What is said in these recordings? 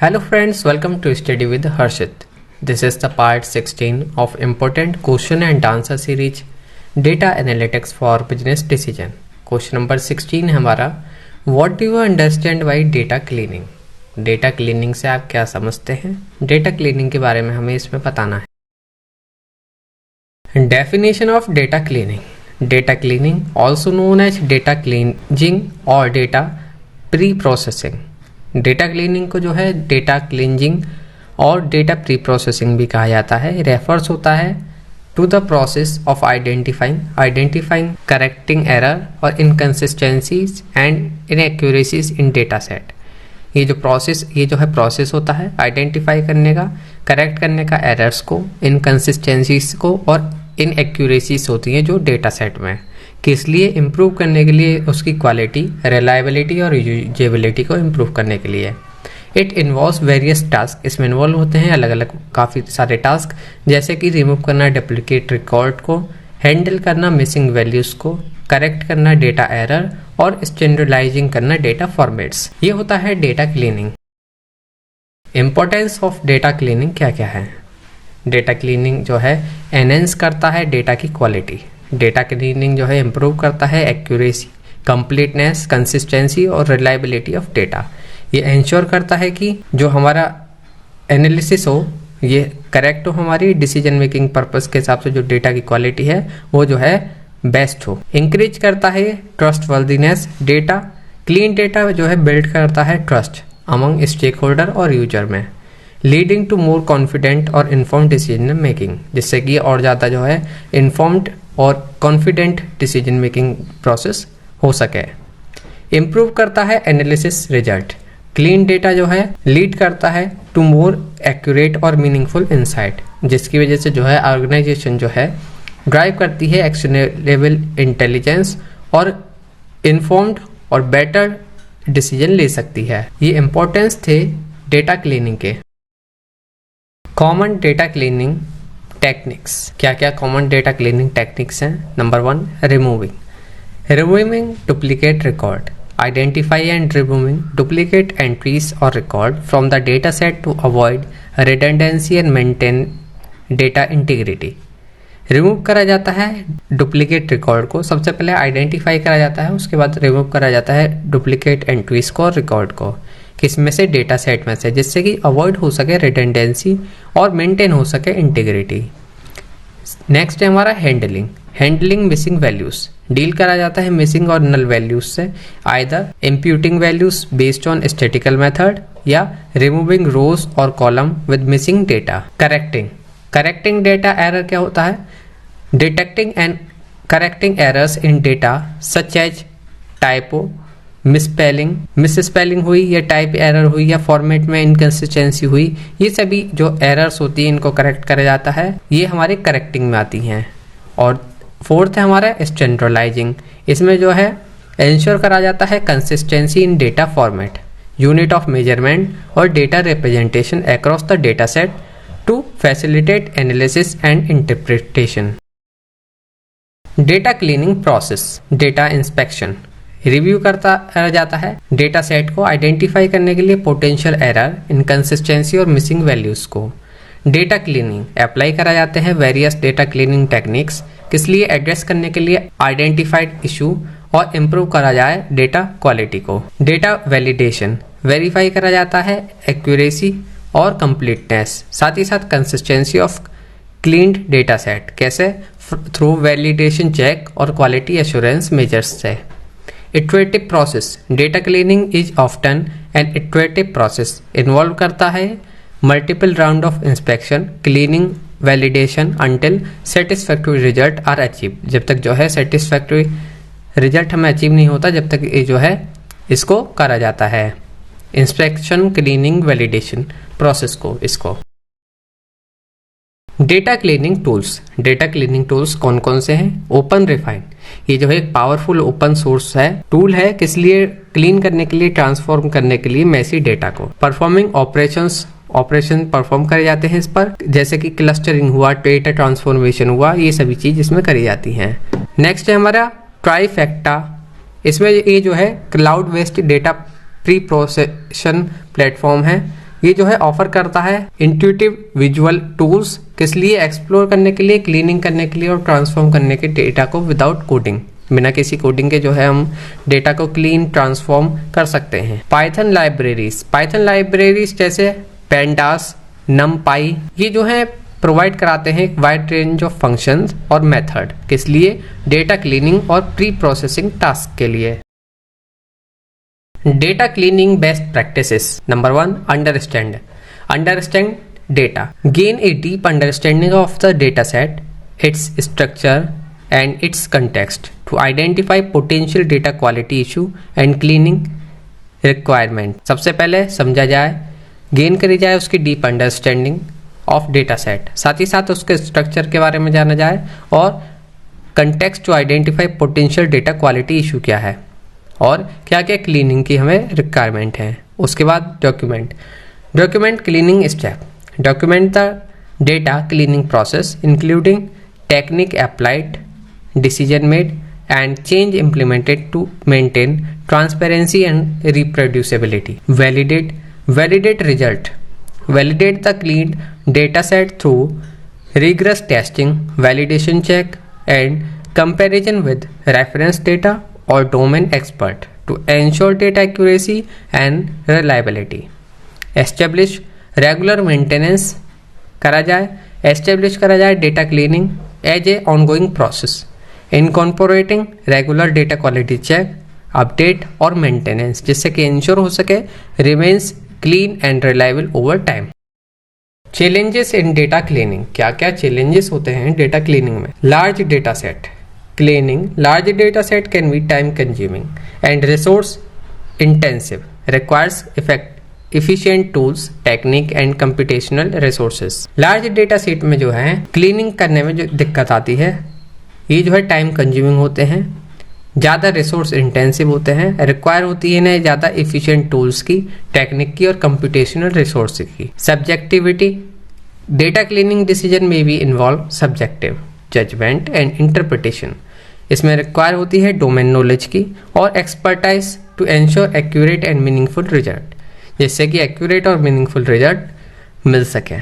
Hello friends, welcome to Study with Harshit. This is the part 16 of important question and answer series Data Analytics for Business Decision. Question number 16 है हमारा, What do you understand by data cleaning? Data cleaning से आप क्या समझते हैं? Data cleaning के बारे में हमें इसमें बताना है. Definition of data cleaning. Data cleaning, also known as data cleansing or data pre-processing. Data cleaning को जो है डेटा क्लींजिंग और डेटा प्री प्रोसेसिंग भी कहा जाता है. रेफर्स होता है to the process of identifying correcting error और inconsistencies and inaccuracies in data set. ये जो है प्रोसेस होता है आइडेंटिफाई करने का, करेक्ट करने का एरर्स को, इनकंसिस्टेंसीज को और इनएक्यूरेसीज होती हैं जो डेटा सेट में, किस लिए इम्प्रूव करने के लिए, उसकी क्वालिटी, रिलायबिलिटी और यूजेबिलिटी को इम्प्रूव करने के लिए. It involves various task. इसमें इन्वॉल्व होते हैं अलग अलग काफ़ी सारे टास्क, जैसे कि रिमूव करना डुप्लीकेट रिकॉर्ड को, हैंडल करना मिसिंग वैल्यूज़ को, करेक्ट करना डेटा एरर और स्टैंडर्डाइजिंग करना डेटा फॉर्मेट्स. ये होता है data cleaning. Importance of data cleaning क्या क्या है? डेटा क्लीनिंग जो है एनहेंस करता है डेटा की क्वालिटी. डेटा क्लीनिंग जो है इम्प्रूव करता है एक्यूरेसी, कंप्लीटनेस, कंसिस्टेंसी और रिलायबिलिटी ऑफ डेटा. ये इंश्योर करता है कि जो हमारा एनालिसिस हो ये करेक्ट हो, हमारी डिसीजन मेकिंग पर्पस के हिसाब से जो डेटा की क्वालिटी है वो जो है बेस्ट हो. इंक्रीज करता है trust worthiness. Data clean data जो है बिल्ड करता है ट्रस्ट अमंग स्टेक होल्डर और यूजर में, लीडिंग टू मोर कॉन्फिडेंट और इन्फॉर्म्ड डिसीजन मेकिंग, जिससे कि और ज़्यादा जो है इन्फॉर्म्ड और कॉन्फिडेंट डिसीजन मेकिंग प्रोसेस हो सके. इम्प्रूव करता है एनालिसिस रिजल्ट. क्लीन डेटा जो है लीड करता है टू मोर एक्यूरेट और मीनिंगफुल इंसाइट, जिसकी वजह से जो है ऑर्गेनाइजेशन जो है ड्राइव करती है एक्शनेबल इंटेलिजेंस और इन्फॉर्म्ड और बेटर डिसीजन ले सकती है. ये इंपॉर्टेंस थे डेटा क्लीनिंग के. Common data cleaning techniques. क्या क्या कॉमन डेटा क्लीनिंग टेक्निक्स हैं? Number 1, removing duplicate record. Identify and removing duplicate entries और record from the data set to avoid redundancy and maintain data integrity. Remove करा जाता है duplicate record को. सबसे पहले आइडेंटिफाई करा जाता है, उसके बाद रिमूव करा जाता है डुप्लीकेट एंट्रीज को और रिकॉर्ड को. किसमें से? डेटा सेट में से, जिससे कि अवॉइड हो सके रिडंडेंसी और मेंटेन हो सके इंटीग्रिटी. नेक्स्ट है हमारा हैंडलिंग मिसिंग वैल्यूज. डील करा जाता है मिसिंग और नल वैल्यूज से, either imputing values based on statistical method या रिमूविंग रोज और column with missing data. Correcting data error क्या होता है? Detecting and correcting errors in data such as typo, misspelling हुई या टाइप एरर हुई या फॉर्मेट में इनकंसिस्टेंसी हुई. ये सभी जो एरर्स होती हैं इनको करेक्ट करा जाता है. ये हमारे करेक्टिंग में आती हैं. और फोर्थ है हमारा स्टैंडर्डाइजिंग. इसमें जो है इंश्योर करा जाता है consistency in data format, unit of measurement और data representation across the data set to facilitate analysis and interpretation. Data cleaning process. Data inspection. Review करता जाता है डेटा सेट को आइडेंटिफाई करने के लिए पोटेंशियल एरर, इनकंसिस्टेंसी और मिसिंग वैल्यूज को. डेटा क्लीनिंग अप्लाई करा जाते हैं वेरियस डेटा क्लीनिंग टेक्निक्स, किस लिए? एड्रेस करने के लिए आइडेंटिफाइड इशू और इम्प्रूव करा जाए डेटा क्वालिटी को. Data validation. वेरीफाई करा जाता है एक्यूरेसी और कंप्लीटनेस, साथ ही साथ consistency of cleaned data set. कैसे? थ्रू वैलिडेशन चेक और क्वालिटी एश्योरेंस मेजर्स से. Iterative process. Data cleaning is often an iterative process. Involve करता है multiple round of inspection, cleaning, validation until satisfactory result are achieve. जब तक जो है satisfactory result हमें अचीव नहीं होता, जब तक ये जो है इसको करा जाता है. इंस्पेक्शन, क्लीनिंग, वैलिडेशन प्रोसेस को इसको. Data cleaning tools. Data cleaning tools कौन कौन से हैं? Open refine. ये जो है एक पावरफुल ओपन सोर्स है, टूल है, किस लिए? क्लीन करने के लिए, ट्रांसफॉर्म करने के लिए मैसी डेटा को. परफॉर्मिंग ऑपरेशन परफॉर्म करे जाते हैं इस पर, जैसे कि क्लस्टरिंग हुआ, डेटा ट्रांसफॉर्मेशन हुआ, ये सभी चीज इसमें करी जाती हैं. नेक्स्ट है हमारा ट्राइफेक्टा. इसमें ये जो है cloud based data pre processing platform है. ये जो है ऑफर करता है इंट्यूटिव विजुअल टूल्स, किस लिए? एक्सप्लोर करने के लिए, क्लीनिंग करने के लिए और ट्रांसफॉर्म करने के डेटा को विदाउट कोडिंग, बिना किसी कोडिंग के जो है हम डेटा को क्लीन ट्रांसफॉर्म कर सकते हैं। पाइथन लाइब्रेरीज जैसे पेंडास, नमपाई, ये जो है प्रोवाइड कराते हैं एक वाइड रेंज ऑफ फंक्शंस और मेथड, किस लिए? डेटा क्लीनिंग और प्री प्रोसेसिंग टास्क के लिए। Data cleaning best practices. Number 1, understand data, gain a deep understanding of the data set, its structure and its context to identify potential data quality issue and cleaning requirement। सबसे पहले समझा जाए, gain करी जाए उसकी deep understanding of data set, साथ ही साथ उसके स्ट्रक्चर के बारे में जाना जाए और context to identify potential data quality issue क्या है और क्या क्या क्लीनिंग की हमें रिक्वायरमेंट है। उसके बाद document cleaning step, document the data cleaning process including technique applied, decision made and change implemented to maintain transparency and reproducibility। validate result, validate the cleaned data set through rigorous testing, validation check and comparison with reference data or domain expert to ensure data accuracy and reliability। establish regular maintenance करा जाए data cleaning as a ongoing process, incorporating regular data quality check, update और maintenance, जिससे कि ensure हो सके remains clean and reliable over time. Challenges in data cleaning, क्या क्या challenges होते हैं डेटा क्लीनिंग में? Large data set cleaning, large data set can be time consuming and resource intensive, requires efficient tools, technique and computational resources. Large data set में जो है cleaning करने में जो दिक्कत आती है, ये जो है टाइम कंज्यूमिंग होते हैं, ज़्यादा रिसोर्स इंटेंसिव होते हैं, रिक्वायर होती है ना ज़्यादा एफिशिएंट टूल्स की, टेक्निक की और कंप्यूटेशनल रिसोर्स की। सब्जेक्टिविटी, डेटा क्लीनिंग डिसीजन में भी involve subjective judgement and interpretation, इसमें रिक्वायर होती है डोमेन नॉलेज की और expertise to ensure accurate and meaningful result, जिससे कि एक्यूरेट और मीनिंगफुल रिजल्ट मिल सके।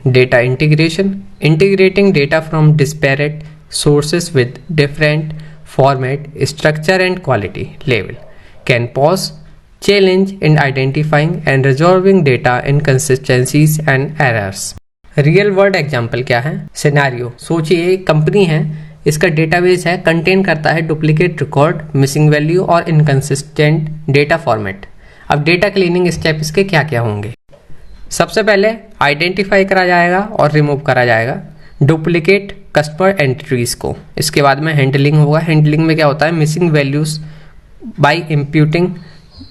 Data integration, integrating data from disparate sources with different format, structure and quality level can pose challenge in identifying and resolving data inconsistencies and errors। Real world example क्या है? Scenario, सोचिए एक company है, इसका database है, contain करता है duplicate record, missing value और इनकंसिस्टेंट डेटा फॉर्मेट। अब डेटा क्लीनिंग स्टेप इसके क्या क्या होंगे? सबसे पहले आइडेंटिफाई करा जाएगा और रिमूव करा जाएगा डुप्लीकेट कस्टमर एंट्रीज को। इसके बाद में हैंडलिंग होगा। हैंडलिंग में क्या होता है? Missing values by imputing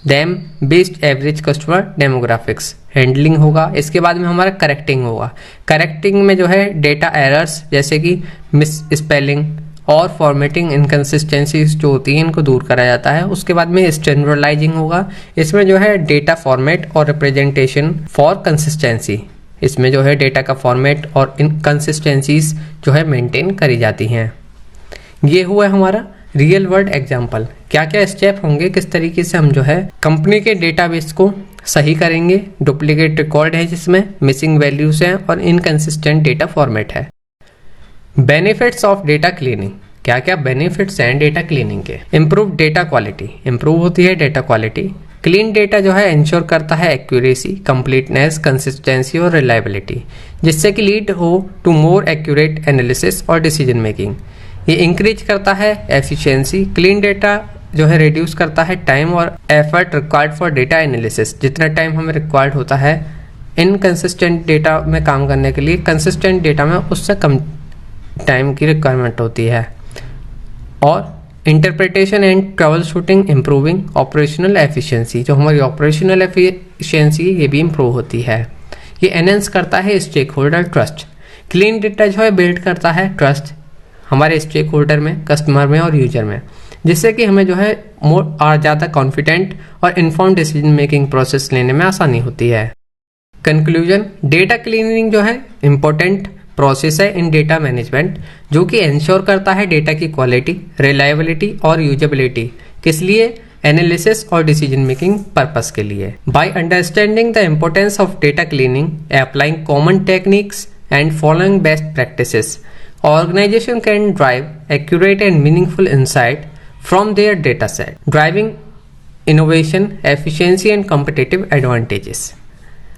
them based average customer demographics, handling होगा। इसके बाद में हमारा करेक्टिंग होगा। करेक्टिंग में जो है डेटा एरर्स जैसे कि मिस स्पेलिंग और फॉर्मेटिंग इनकन्सिस्टेंसीज जो होती हैं इनको दूर करा जाता है। उसके बाद में स्टैंडर्डाइजिंग होगा। इसमें जो है डेटा फॉर्मेट और रिप्रेजेंटेशन फॉर कंसिस्टेंसी, इसमें जो है डेटा का फॉर्मेट और इनकंसिस्टेंसीज जो है मेंटेन करी जाती हैं। ये हुआ हमारा रियल वर्ल्ड एग्जांपल। क्या क्या स्टेप होंगे, किस तरीके से हम जो है कंपनी के डेटाबेस को सही करेंगे। डुप्लीकेट रिकॉर्ड है जिसमें मिसिंग वैल्यूज हैं और इनकंसिस्टेंट डेटा फॉर्मेट है। बेनिफिट्स ऑफ डेटा क्लीनिंग, क्या क्या बेनिफिट्स हैं डेटा क्लीनिंग के? इम्प्रूव डेटा क्वालिटी, इम्प्रूव होती है डेटा क्वालिटी। क्लीन डेटा जो है इंश्योर करता है एक्यूरेसी, कंप्लीटनेस, कंसिस्टेंसी और रिलायबिलिटी, जिससे कि लीड हो टू मोर एक्यूरेट एनालिसिस और डिसीजन मेकिंग। ये इंक्रीज करता है एफिशिएंसी। क्लीन डेटा जो है रिड्यूस करता है टाइम और effort required for data analysis. जितना टाइम हमें रिक्वायर्ड होता है इनकंसिस्टेंट डेटा में काम करने के लिए, कंसिस्टेंट डेटा में उससे कम टाइम की रिक्वायरमेंट होती है। और interpretation and trouble shooting, improving operational efficiency, जो हमारी ऑपरेशनल एफिशिएंसी ये भी इम्प्रूव होती है। ये एनहेंस करता है stakeholder trust. Clean data जो है बिल्ड करता है ट्रस्ट हमारे स्टेक होल्डर में, कस्टमर में और यूजर में, जिससे कि हमें जो है मोर और ज़्यादा कॉन्फिडेंट और इन्फॉर्म डिसीजन मेकिंग प्रोसेस लेने में आसानी होती है। कंक्लूजन, डेटा क्लीनिंग जो है इम्पोर्टेंट प्रोसेस है इन डेटा मैनेजमेंट, जो कि इंश्योर करता है डेटा की क्वालिटी, रिलायबिलिटी और यूजेबिलिटी। किस लिए? एनालिसिस और डिसीजन मेकिंग पर्पस के लिए। By understanding the importance of data cleaning, applying common techniques and following best practices, organization can drive accurate and meaningful insight from their data set, driving innovation, efficiency and competitive advantages.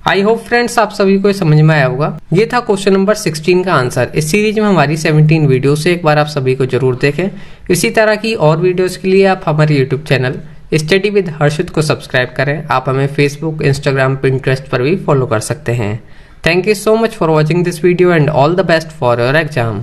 I hope friends आप सभी को समझ में आया होगा। ये था question number 16 का आंसर। इस सीरीज में हमारी 17 वीडियो से एक बार आप सभी को जरूर देखें। इसी तरह की और वीडियोस के लिए आप हमारे यूट्यूब चैनल स्टडी विद हर्षित को सब्सक्राइब करें। आप हमें फेसबुक, इंस्टाग्राम, पिंटरेस्ट पर भी फॉलो कर सकते हैं। Thank you so much for watching this video and all the best for your exam.